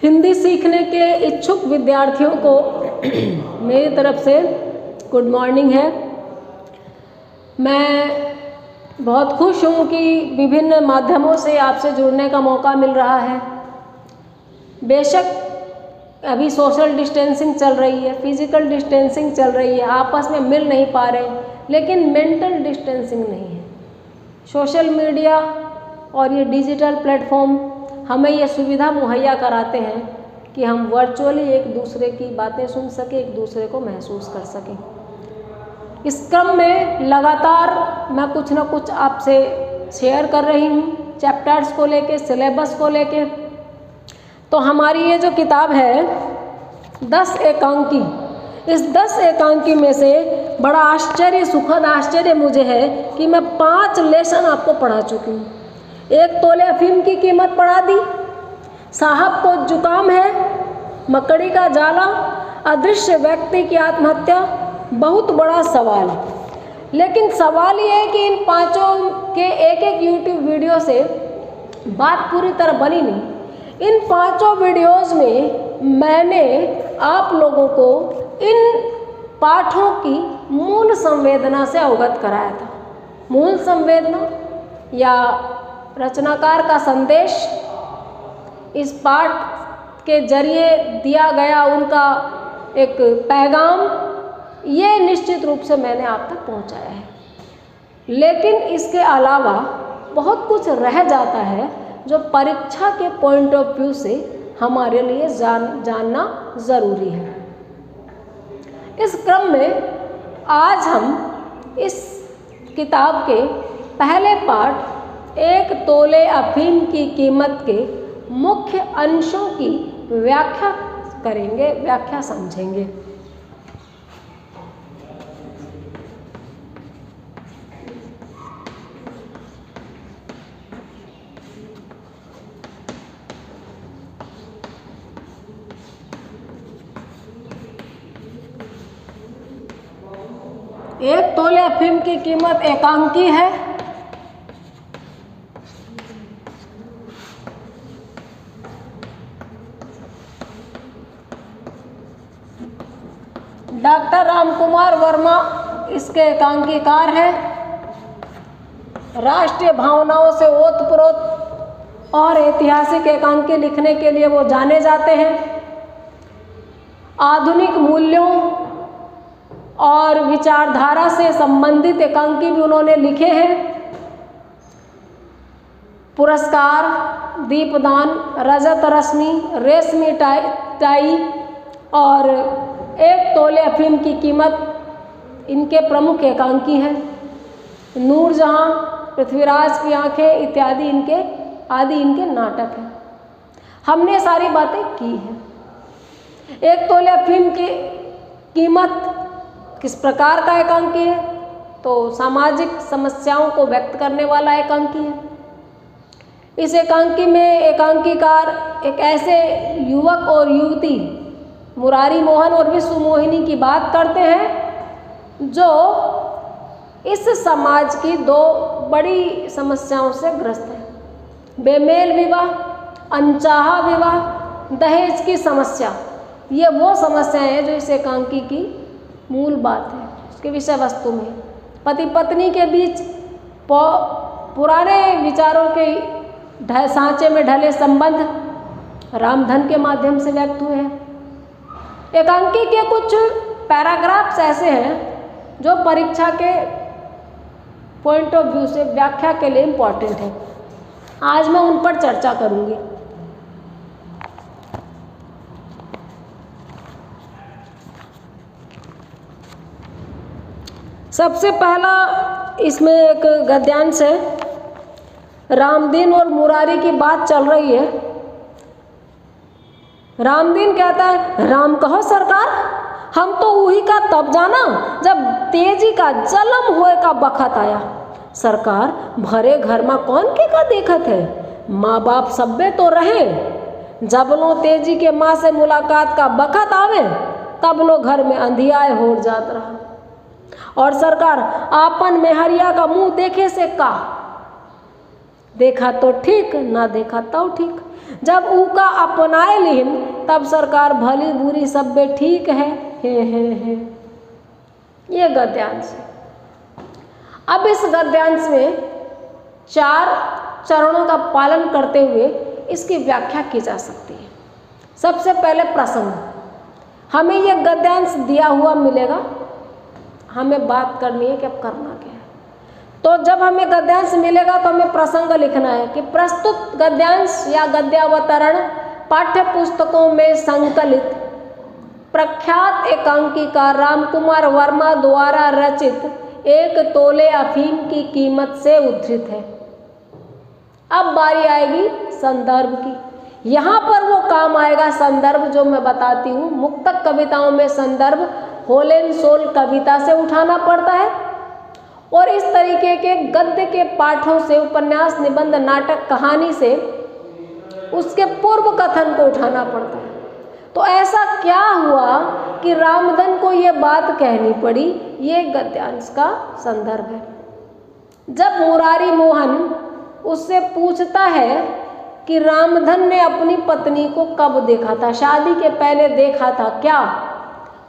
हिंदी सीखने के इच्छुक विद्यार्थियों को मेरी तरफ से गुड मॉर्निंग है। मैं बहुत खुश हूँ कि विभिन्न माध्यमों से आपसे जुड़ने का मौका मिल रहा है। बेशक अभी सोशल डिस्टेंसिंग चल रही है, फिजिकल डिस्टेंसिंग चल रही है, आपस में मिल नहीं पा रहे, लेकिन मेंटल डिस्टेंसिंग नहीं है। सोशल मीडिया और ये डिजिटल प्लेटफॉर्म हमें ये सुविधा मुहैया कराते हैं कि हम वर्चुअली एक दूसरे की बातें सुन सकें, एक दूसरे को महसूस कर सकें। इस क्रम में लगातार मैं कुछ न कुछ आपसे शेयर कर रही हूँ, चैप्टर्स को लेके, सिलेबस को लेके। तो हमारी ये जो किताब है 10 एकांकी, इस 10 एकांकी में से बड़ा आश्चर्य, सुखद आश्चर्य मुझे है कि मैं 5 लेसन आपको पढ़ा चुकी हूँ। 1 तोले अफीम की कीमत पढ़ा दी, साहब को जुकाम है, मकड़ी का जाला, अदृश्य व्यक्ति की आत्महत्या, बहुत बड़ा सवाल। लेकिन सवाल ये है कि इन 5 के एक यूट्यूब वीडियो से बात पूरी तरह बनी नहीं। इन 5 वीडियोज़ में मैंने आप लोगों को इन पाठों की मूल संवेदना से अवगत कराया था। मूल संवेदना या रचनाकार का संदेश, इस पाठ के जरिए दिया गया उनका एक पैगाम, ये निश्चित रूप से मैंने आप तक पहुंचाया है। लेकिन इसके अलावा बहुत कुछ रह जाता है जो परीक्षा के पॉइंट ऑफ व्यू से हमारे लिए जानना ज़रूरी है। इस क्रम में आज हम इस किताब के पहले पाठ 1 तोले अफीम की कीमत के मुख्य अंशों की व्याख्या करेंगे, व्याख्या समझेंगे। एक तोले अफीम की कीमत एकांकी है। डॉक्टर रामकुमार वर्मा इसके एकांकीकार हैं। राष्ट्रीय भावनाओं से ओतप्रोत और ऐतिहासिक एकांकी लिखने के लिए वो जाने जाते हैं। आधुनिक मूल्यों और विचारधारा से संबंधित एकांकी भी उन्होंने लिखे हैं। पुरस्कार, दीपदान, रजत रश्मि, रेशमी टाई और 1 तोले अफीम की कीमत इनके प्रमुख एकांकी हैं। नूरजहां, पृथ्वीराज की आंखें इत्यादि इनके नाटक हैं। हमने सारी बातें की हैं। 1 तोले अफीम की कीमत किस प्रकार का एकांकी है? तो सामाजिक समस्याओं को व्यक्त करने वाला एकांकी है। इस एकांकी में एकांकीकार एक ऐसे युवक और युवती मुरारी मोहन और विश्व मोहिनी की बात करते हैं जो इस समाज की 2 बड़ी समस्याओं से ग्रस्त है। बेमेल विवाह, अनचाहा विवाह, दहेज की समस्या। ये वो समस्याएं हैं जो इस एकांकी की मूल बात है। उसके विषय वस्तु में पति पत्नी के बीच पुराने विचारों के सांचे में ढले संबंध रामधन के माध्यम से व्यक्त हुए हैं। एकांकी के कुछ पैराग्राफ्स ऐसे हैं जो परीक्षा के पॉइंट ऑफ व्यू से व्याख्या के लिए इम्पॉर्टेंट है। आज मैं उन पर चर्चा करूंगी। सबसे पहला इसमें एक गद्यांश है। रामदीन और मुरारी की बात चल रही है। रामदीन कहता है, राम कहो सरकार, हम तो वही का तब जाना जब तेजी का जलम होए का बखत आया। सरकार भरे घर में कौन के का देखत है, माँ बाप सब्बे तो रहे, जब लो तेजी के माँ से मुलाकात का बखत आवे तब लो घर में अंधियाए हो जात रहा। और सरकार आपन मेहरिया का मुंह देखे से का, देखा तो ठीक, ना देखा तो ठीक। जब ऊ का अपनाए लीन, तब सरकार भली बुरी सब बे ठीक है। हे। ये गद्यांश है। अब इस गद्यांश में 4 चरणों का पालन करते हुए इसकी व्याख्या की जा सकती है। सबसे पहले प्रसंग। हमें यह गद्यांश दिया हुआ मिलेगा, हमें बात करनी है कि अब करना क्या है। तो जब हमें गद्यांश मिलेगा तो हमें प्रसंग लिखना है कि प्रस्तुत गद्यांश या गद्यावतरण पाठ्य पुस्तकों में संकलित प्रख्यात एकांकिकार रामकुमार वर्मा द्वारा रचित 1 तोले अफीम की कीमत से उद्धृत है। अब बारी आएगी संदर्भ की। यहाँ पर वो काम आएगा संदर्भ जो मैं बताती हूँ। मुक्तक कविताओं में संदर्भ होलेनसोल कविता से उठाना पड़ता है और इस तरीके के गद्य के पाठों से, उपन्यास, निबंध, नाटक, कहानी से उसके पूर्व कथन को उठाना पड़ता है। तो ऐसा क्या हुआ कि रामधन को ये बात कहनी पड़ी, ये गद्यांश का संदर्भ है। जब मुरारी मोहन उससे पूछता है कि रामधन ने अपनी पत्नी को कब देखा था, शादी के पहले देखा था क्या,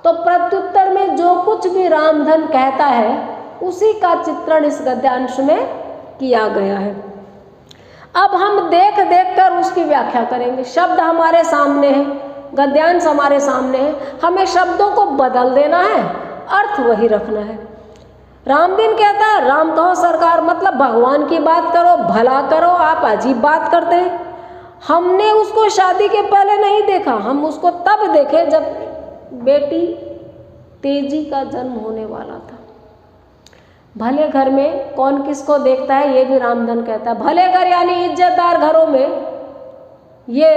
तो प्रत्युत्तर में जो कुछ भी रामधन कहता है उसी का चित्रण इस गद्यांश में किया गया है। अब हम देख देख कर उसकी व्याख्या करेंगे। शब्द हमारे सामने है, गद्यांश हमारे सामने है, हमें शब्दों को बदल देना है, अर्थ वही रखना है। रामदीन कहता है राम कहो सरकार, मतलब भगवान की बात करो, भला करो, आप अजीब बात करते हैं। हमने उसको शादी के पहले नहीं देखा, हम उसको तब देखे जब बेटी तेजी का जन्म होने वाला था। भले घर में कौन किसको देखता है ये भी रामधन कहता है। भले घर यानी इज्जतदार घरों में ये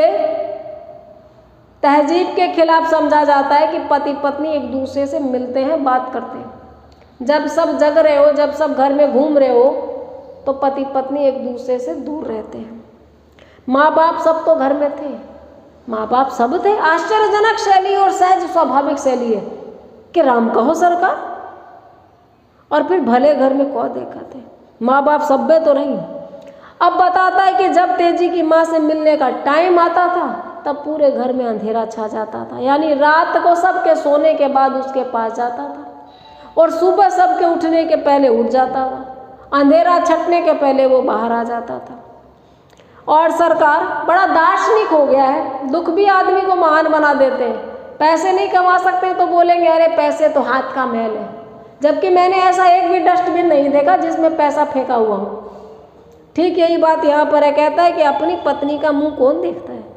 तहजीब के खिलाफ समझा जाता है कि पति पत्नी एक दूसरे से मिलते हैं, बात करते हैं। जब सब जग रहे हो, जब सब घर में घूम रहे हो, तो पति पत्नी एक दूसरे से दूर रहते हैं। माँ बाप सब तो घर में थे, माँ बाप सब थे। आश्चर्यजनक शैली और सहज स्वाभाविक शैली है कि राम कहो सरकार, और फिर भले घर में कौन देखा थे, माँ बाप सभ्य तो नहीं। अब बताता है कि जब तेजी की माँ से मिलने का टाइम आता था तब पूरे घर में अंधेरा छा जाता था, यानी रात को सबके सोने के बाद उसके पास जाता था और सुबह सबके उठने के पहले उठ जाता था, अंधेरा छटने के पहले वो बाहर आ जाता था। और सरकार बड़ा दार्शनिक हो गया है, दुख भी आदमी को महान बना देते हैं। पैसे नहीं कमा सकते तो बोलेंगे अरे पैसे तो हाथ का मैल है, जबकि मैंने ऐसा एक भी डस्टबिन नहीं देखा जिसमें पैसा फेंका हुआ हो। ठीक यही बात यहाँ पर है, कहता है कि अपनी पत्नी का मुंह कौन देखता है।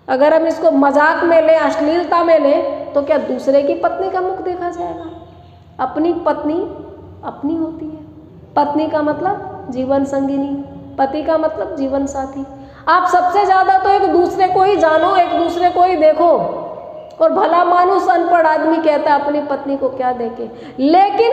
अगर हम इसको मजाक में लें, अश्लीलता में लें, तो क्या दूसरे की पत्नी का मुख देखा जाएगा? अपनी पत्नी अपनी होती है। पत्नी का मतलब जीवन संगिनी, पति का मतलब जीवन साथी। आप सबसे ज़्यादा तो एक दूसरे को ही जानो, एक दूसरे को ही देखो। और भला मानुस अनपढ़ आदमी कहता है अपनी पत्नी को क्या देखे, लेकिन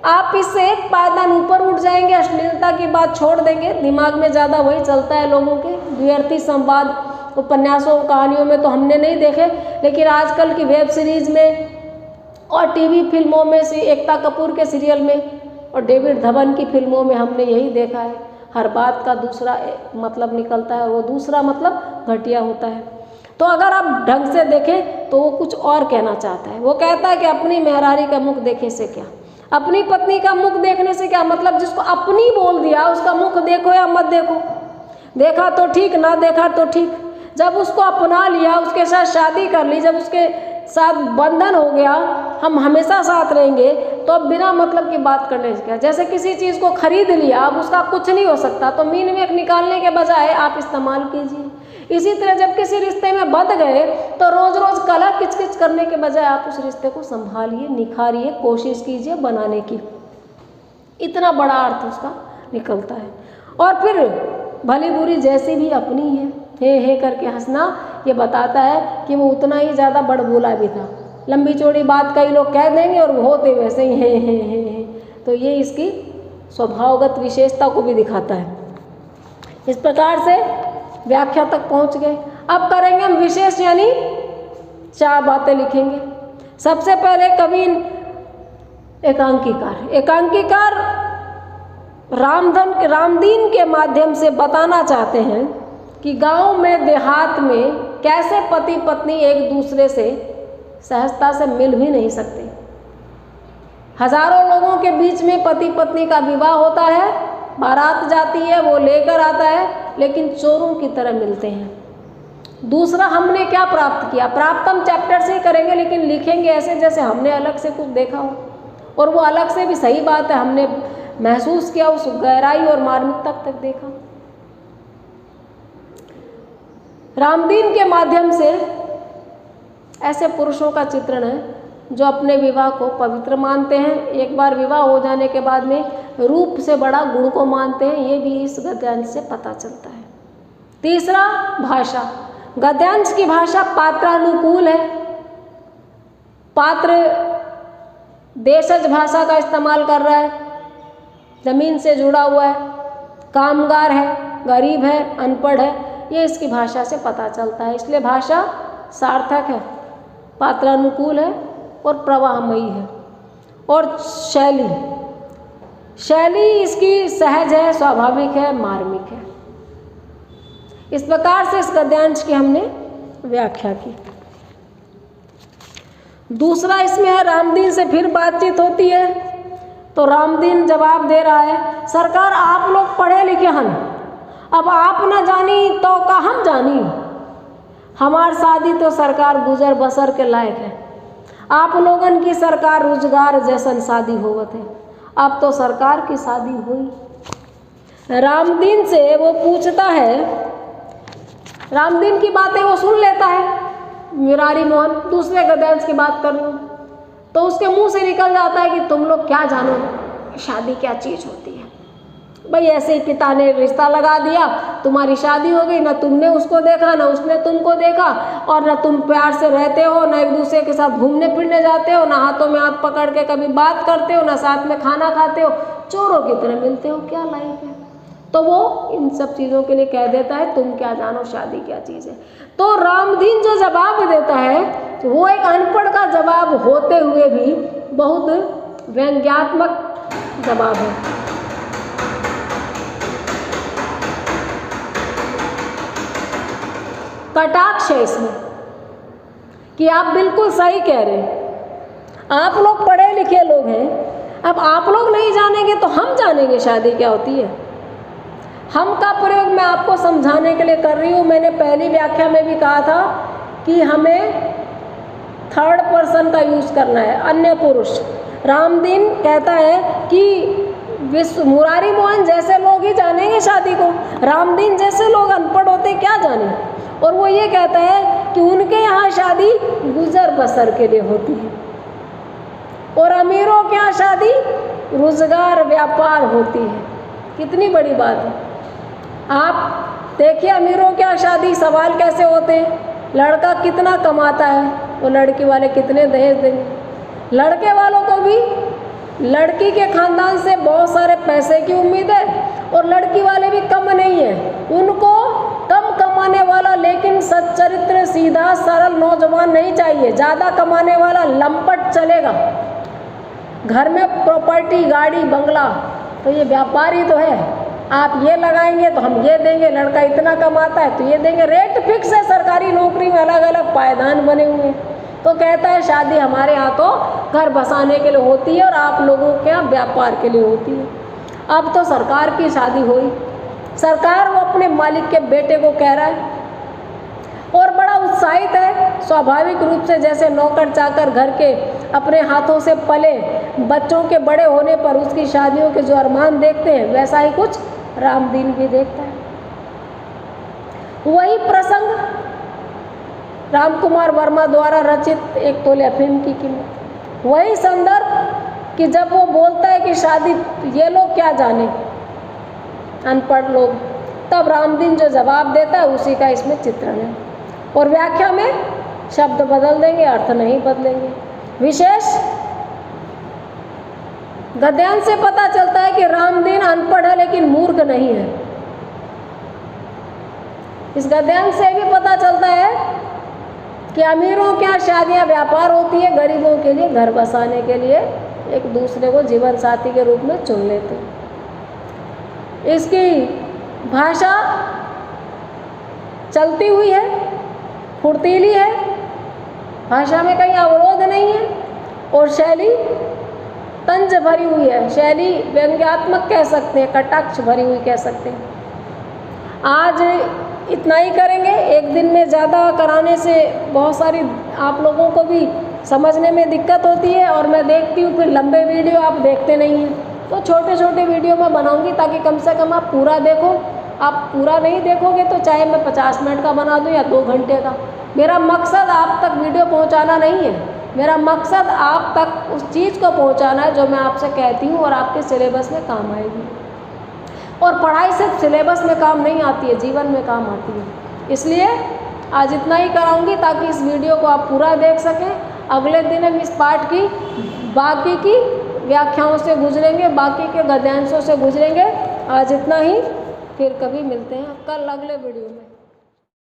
आप इससे एक पायदान ऊपर उठ जाएंगे, अश्लीलता की बात छोड़ देंगे। दिमाग में ज़्यादा वही चलता है लोगों के, द्व्यर्थी संवाद उपन्यासों कहानियों में तो हमने नहीं देखे, लेकिन आजकल की वेब सीरीज में और टीवी फिल्मों में से एकता कपूर के सीरियल में और डेविड धवन की फिल्मों में हमने यही देखा है। हर बात का दूसरा मतलब निकलता है, वो दूसरा मतलब घटिया होता है। तो अगर आप ढंग से देखें तो वो कुछ और कहना चाहता है। वो कहता है कि अपनी मेहरारी का मुख देखे से क्या, अपनी पत्नी का मुख देखने से क्या, मतलब जिसको अपनी बोल दिया उसका मुख देखो या मत देखो, देखा तो ठीक, ना देखा तो ठीक। जब उसको अपना लिया, उसके साथ शादी कर ली, जब उसके साथ बंधन हो गया, हम हमेशा साथ रहेंगे, तो अब बिना मतलब की बात करने से क्या। जैसे किसी चीज़ को खरीद लिया, अब उसका कुछ नहीं हो सकता, तो मीन में निकालने के बजाय आप इस्तेमाल कीजिए। इसी तरह जब किसी रिश्ते में बंध गए तो रोज रोज कलह किचकिच करने के बजाय आप उस रिश्ते को संभालिए, निखारिए, कोशिश कीजिए बनाने की। इतना बड़ा अर्थ उसका निकलता है। और फिर भली बुरी जैसी भी अपनी है, हे करके हंसना ये बताता है कि वो उतना ही ज़्यादा बड़बोला भी था। लंबी चौड़ी बात कई लोग कह देंगे और वो होते वैसे ही हे। तो ये इसकी स्वभावगत विशेषता को भी दिखाता है। इस प्रकार से व्याख्या तक पहुंच गए। अब करेंगे हम विशेष, यानी 4 बातें लिखेंगे। सबसे पहले कवि एकांकीकार रामदीन के माध्यम से बताना चाहते हैं कि गांव में देहात में कैसे पति पत्नी एक दूसरे से सहजता से मिल भी नहीं सकते। हजारों लोगों के बीच में पति पत्नी का विवाह होता है, बारात जाती है, वो लेकर आता है, लेकिन चोरों की तरह मिलते हैं। दूसरा, हमने क्या प्राप्त किया? प्राप्त हम चैप्टर से ही करेंगे, लेकिन लिखेंगे ऐसे जैसे हमने अलग से कुछ देखा हो, और वो अलग से भी सही बात है, हमने महसूस किया, उस गहराई और मार्मिकता तक देखा। रामदीन के माध्यम से ऐसे पुरुषों का चित्रण है जो अपने विवाह को पवित्र मानते हैं, एक बार विवाह हो जाने के बाद में रूप से बड़ा गुण को मानते हैं। ये भी इस गद्यांश से पता चलता है। तीसरा, भाषा। गद्यांश की भाषा पात्रानुकूल है। पात्र देशज भाषा का इस्तेमाल कर रहा है, जमीन से जुड़ा हुआ है, कामगार है, गरीब है, अनपढ़ है, ये इसकी भाषा से पता चलता है। इसलिए भाषा सार्थक है, पात्रानुकूल है और प्रवाहमयी है। और शैली इसकी सहज है, स्वाभाविक है, मार्मिक है। इस प्रकार से इस गद्यांश की हमने व्याख्या की। दूसरा इसमें है, रामदीन से फिर बातचीत होती है तो रामदीन जवाब दे रहा है, सरकार आप लोग पढ़े लिखे हन, अब आप न जानी तो का हम जानी। हमार शादी तो सरकार गुजर बसर के लायक है, आप लोगन की सरकार रोजगार जैसन शादी होवत है। अब तो सरकार की शादी हुई। रामदीन से वो पूछता है, रामदीन की बातें वो सुन लेता है। मुरारी मोहन दूसरे गद्यांश की बात कर लूँ तो उसके मुंह से निकल जाता है कि तुम लोग क्या जानो शादी क्या चीज़ होती है। भाई ऐसे ही पिता ने रिश्ता लगा दिया, तुम्हारी शादी हो गई, ना तुमने उसको देखा ना उसने तुमको देखा, और ना तुम प्यार से रहते हो, ना एक दूसरे के साथ घूमने फिरने जाते हो, ना हाथों में हाथ पकड़ के कभी बात करते हो, ना साथ में खाना खाते हो, चोरों की तरह मिलते हो। क्या लाइफ है? तो वो इन सब चीज़ों के लिए कह देता है तुम क्या जानो शादी क्या चीज़ है। तो रामदीन जो जवाब देता है वो एक अनपढ़ का जवाब होते हुए भी बहुत व्यंग्यात्मक जवाब है। कटाक्ष है इसमें कि आप बिल्कुल सही कह रहे हैं, आप लोग पढ़े लिखे लोग हैं, अब आप लोग नहीं जानेंगे तो हम जानेंगे शादी क्या होती है। हम का प्रयोग मैं आपको समझाने के लिए कर रही हूँ। मैंने पहली व्याख्या में भी कहा था कि हमें थर्ड पर्सन का यूज़ करना है, अन्य पुरुष। रामदीन कहता है कि मुरारी मोहन जैसे लोग ही जानेंगे शादी को, रामदीन जैसे लोग अनपढ़ होते क्या जाने। और वो ये कहता है कि उनके यहाँ शादी गुजर बसर के लिए होती है और अमीरों के यहाँ शादी रोजगार व्यापार होती है। कितनी बड़ी बात है। आप देखिए अमीरों के यहाँ शादी सवाल कैसे होते हैं, लड़का कितना कमाता है, वो लड़की वाले कितने दहेज देंगे। लड़के वालों को भी लड़की के खानदान से बहुत सारे पैसे की उम्मीद है और लड़की वाले भी कम नहीं है, उनको कम कमाने वाला लेकिन सच्चरित्र सीधा सरल नौजवान नहीं चाहिए। ज़्यादा कमाने वाला लंपट चलेगा, घर में प्रॉपर्टी गाड़ी बंगला, तो ये व्यापार ही तो है। आप ये लगाएंगे तो हम ये देंगे, लड़का इतना कमाता है तो ये देंगे, रेट फिक्स है। सरकारी नौकरी में अलग अलग पायदान बने हुए हैं। तो कहता है शादी हमारे यहाँ तो घर बसाने के लिए होती है और आप लोगों के यहाँ व्यापार के लिए होती है। अब तो सरकार की शादी हुई, सरकार वो अपने मालिक के बेटे को कह रहा है और बड़ा उत्साहित है। स्वाभाविक रूप से जैसे नौकर चाकर घर के अपने हाथों से पले बच्चों के बड़े होने पर उसकी शादियों के जो अरमान देखते हैं, वैसा ही कुछ रामदीन भी देखता है। वही प्रसंग रामकुमार वर्मा द्वारा रचित एक तोले अफीम की कीमत, वही संदर्भ कि जब वो बोलता है कि शादी ये लोग क्या जाने, अनपढ़ लोग, तब रामदीन जो जवाब देता है उसी का इसमें चित्रण है। और व्याख्या में शब्द बदल देंगे, अर्थ नहीं बदलेंगे। विशेष गद्यांश से पता चलता है कि रामदीन अनपढ़ है लेकिन मूर्ख नहीं है। इस गद्यांश से भी पता चलता है कि अमीरों के यहाँ शादियाँ व्यापार होती है, गरीबों के लिए घर बसाने के लिए एक दूसरे को जीवन साथी के रूप में चुन लेते हैं। इसकी भाषा चलती हुई है, फुर्तीली है, भाषा में कहीं अवरोध नहीं है और शैली तंज भरी हुई है, शैली व्यंग्यात्मक कह सकते हैं, कटाक्ष भरी हुई कह सकते हैं। आज इतना ही करेंगे, एक दिन में ज़्यादा कराने से बहुत सारी आप लोगों को भी समझने में दिक्कत होती है और मैं देखती हूँ फिर लंबे वीडियो आप देखते नहीं हैं। तो छोटे छोटे वीडियो मैं बनाऊंगी ताकि कम से कम आप पूरा देखो। आप पूरा नहीं देखोगे तो चाहे मैं 50 मिनट का बना दूँ या 2 घंटे का, मेरा मकसद आप तक वीडियो पहुँचाना नहीं है, मेरा मकसद आप तक उस चीज़ को पहुँचाना है जो मैं आपसे कहती हूँ और आपके सिलेबस में काम आएगी। और पढ़ाई सिर्फ सिलेबस में काम नहीं आती है, जीवन में काम आती है। इसलिए आज इतना ही कराऊंगी ताकि इस वीडियो को आप पूरा देख सकें। अगले दिन हम इस पाठ की बाकी की व्याख्याओं से गुजरेंगे, बाकी के गद्यांशों से गुजरेंगे। आज इतना ही, फिर कभी मिलते हैं कल अगले वीडियो में।